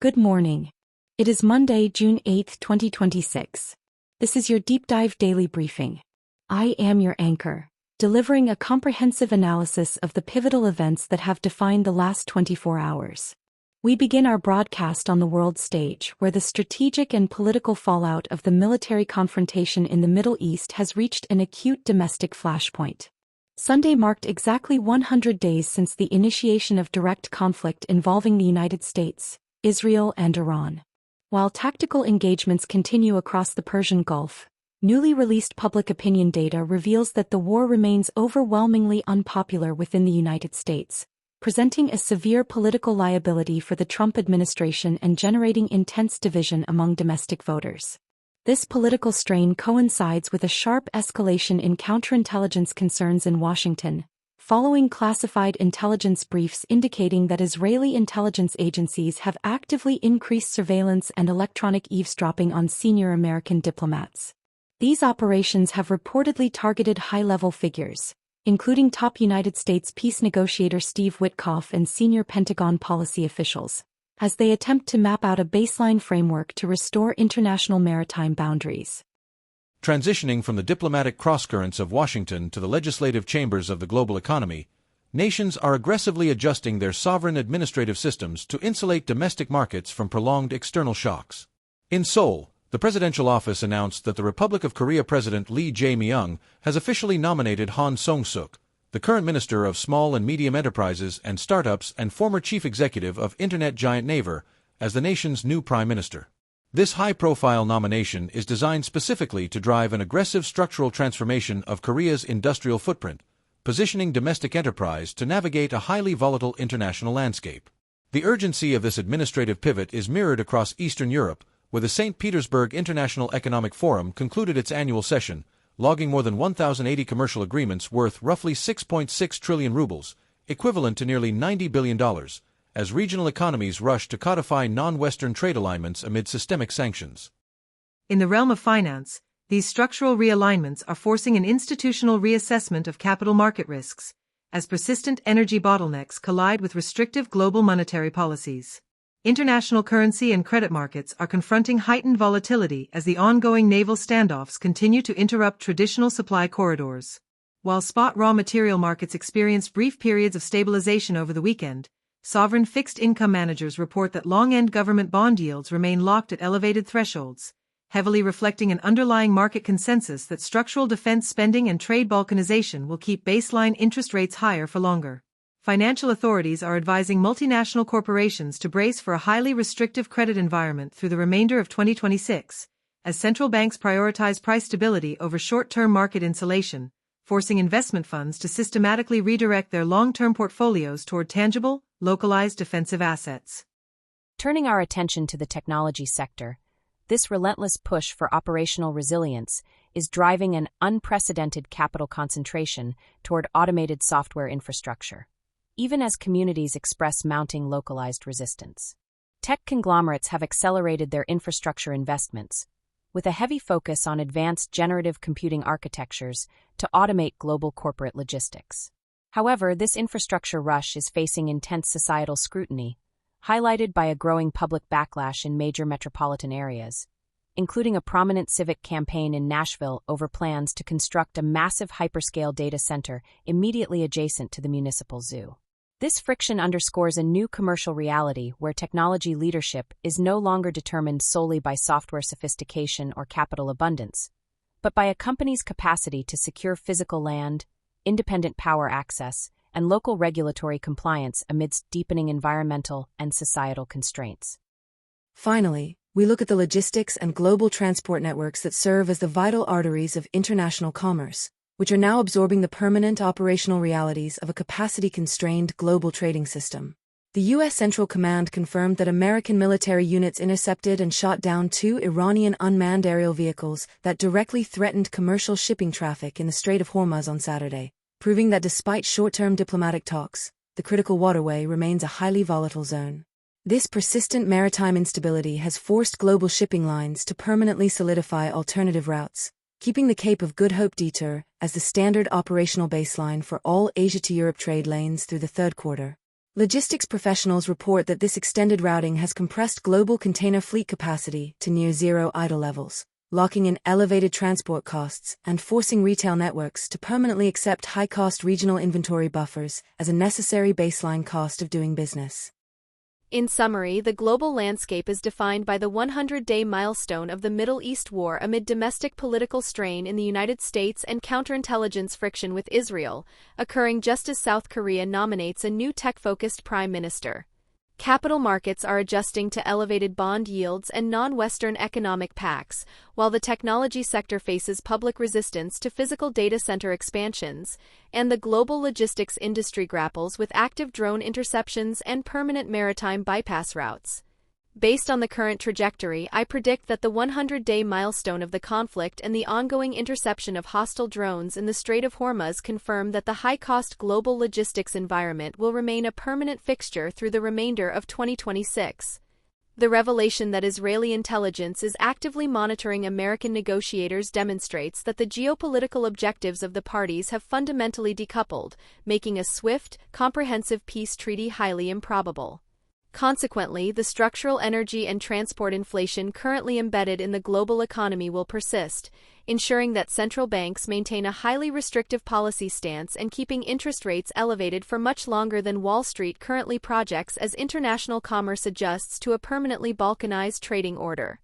Good morning. It is Monday, June 8, 2026. This is your Deep Dive Daily Briefing. I am your anchor, delivering a comprehensive analysis of the pivotal events that have defined the last 24 hours. We begin our broadcast on the world stage, where the strategic and political fallout of the military confrontation in the Middle East has reached an acute domestic flashpoint. Sunday marked exactly 100 days since the initiation of direct conflict involving the United States, Israel and Iran. While tactical engagements continue across the Persian Gulf, newly released public opinion data reveals that the war remains overwhelmingly unpopular within the United States, presenting a severe political liability for the Trump administration and generating intense division among domestic voters. This political strain coincides with a sharp escalation in counterintelligence concerns in Washington, following classified intelligence briefs indicating that Israeli intelligence agencies have actively increased surveillance and electronic eavesdropping on senior American diplomats. These operations have reportedly targeted high-level figures, including top United States peace negotiator Steve Witkoff and senior Pentagon policy officials, as they attempt to map out a baseline framework to restore international maritime boundaries. Transitioning from the diplomatic crosscurrents of Washington to the legislative chambers of the global economy, nations are aggressively adjusting their sovereign administrative systems to insulate domestic markets from prolonged external shocks. In Seoul, the presidential office announced that the Republic of Korea President Lee Jae-myung has officially nominated Han Song-suk, the current Minister of Small and Medium Enterprises and Startups and former chief executive of internet giant Naver, as the nation's new prime minister. This high-profile nomination is designed specifically to drive an aggressive structural transformation of Korea's industrial footprint, positioning domestic enterprise to navigate a highly volatile international landscape. The urgency of this administrative pivot is mirrored across Eastern Europe, where the St. Petersburg International Economic Forum concluded its annual session, logging more than 1,080 commercial agreements worth roughly 6.6 trillion rubles, equivalent to nearly $90 billion, as regional economies rush to codify non-Western trade alignments amid systemic sanctions. In the realm of finance, these structural realignments are forcing an institutional reassessment of capital market risks, as persistent energy bottlenecks collide with restrictive global monetary policies. International currency and credit markets are confronting heightened volatility as the ongoing naval standoffs continue to interrupt traditional supply corridors. While spot raw material markets experienced brief periods of stabilization over the weekend, sovereign fixed-income managers report that long-end government bond yields remain locked at elevated thresholds, heavily reflecting an underlying market consensus that structural defense spending and trade balkanization will keep baseline interest rates higher for longer. Financial authorities are advising multinational corporations to brace for a highly restrictive credit environment through the remainder of 2026, as central banks prioritize price stability over short-term market insulation, forcing investment funds to systematically redirect their long-term portfolios toward tangible, localized defensive assets. Turning our attention to the technology sector, this relentless push for operational resilience is driving an unprecedented capital concentration toward automated software infrastructure, even as communities express mounting localized resistance. Tech conglomerates have accelerated their infrastructure investments, with a heavy focus on advanced generative computing architectures to automate global corporate logistics. However, this infrastructure rush is facing intense societal scrutiny, highlighted by a growing public backlash in major metropolitan areas, including a prominent civic campaign in Nashville over plans to construct a massive hyperscale data center immediately adjacent to the municipal zoo. This friction underscores a new commercial reality where technology leadership is no longer determined solely by software sophistication or capital abundance, but by a company's capacity to secure physical land, independent power access, and local regulatory compliance amidst deepening environmental and societal constraints. Finally, we look at the logistics and global transport networks that serve as the vital arteries of international commerce, which are now absorbing the permanent operational realities of a capacity-constrained global trading system. The U.S. Central Command confirmed that American military units intercepted and shot down 2 Iranian unmanned aerial vehicles that directly threatened commercial shipping traffic in the Strait of Hormuz on Saturday, proving that despite short-term diplomatic talks, the critical waterway remains a highly volatile zone. This persistent maritime instability has forced global shipping lines to permanently solidify alternative routes, keeping the Cape of Good Hope detour as the standard operational baseline for all Asia to Europe trade lanes through the third quarter. Logistics professionals report that this extended routing has compressed global container fleet capacity to near zero idle levels, locking in elevated transport costs and forcing retail networks to permanently accept high-cost regional inventory buffers as a necessary baseline cost of doing business. In summary, the global landscape is defined by the 100-day milestone of the Middle East war amid domestic political strain in the United States and counterintelligence friction with Israel, occurring just as South Korea nominates a new tech-focused prime minister. Capital markets are adjusting to elevated bond yields and non-Western economic pacts, while the technology sector faces public resistance to physical data center expansions, and the global logistics industry grapples with active drone interceptions and permanent maritime bypass routes. Based on the current trajectory, I predict that the 100-day milestone of the conflict and the ongoing interception of hostile drones in the Strait of Hormuz confirm that the high-cost global logistics environment will remain a permanent fixture through the remainder of 2026. The revelation that Israeli intelligence is actively monitoring American negotiators demonstrates that the geopolitical objectives of the parties have fundamentally decoupled, making a swift, comprehensive peace treaty highly improbable. Consequently, the structural energy and transport inflation currently embedded in the global economy will persist, ensuring that central banks maintain a highly restrictive policy stance and keeping interest rates elevated for much longer than Wall Street currently projects as international commerce adjusts to a permanently balkanized trading order.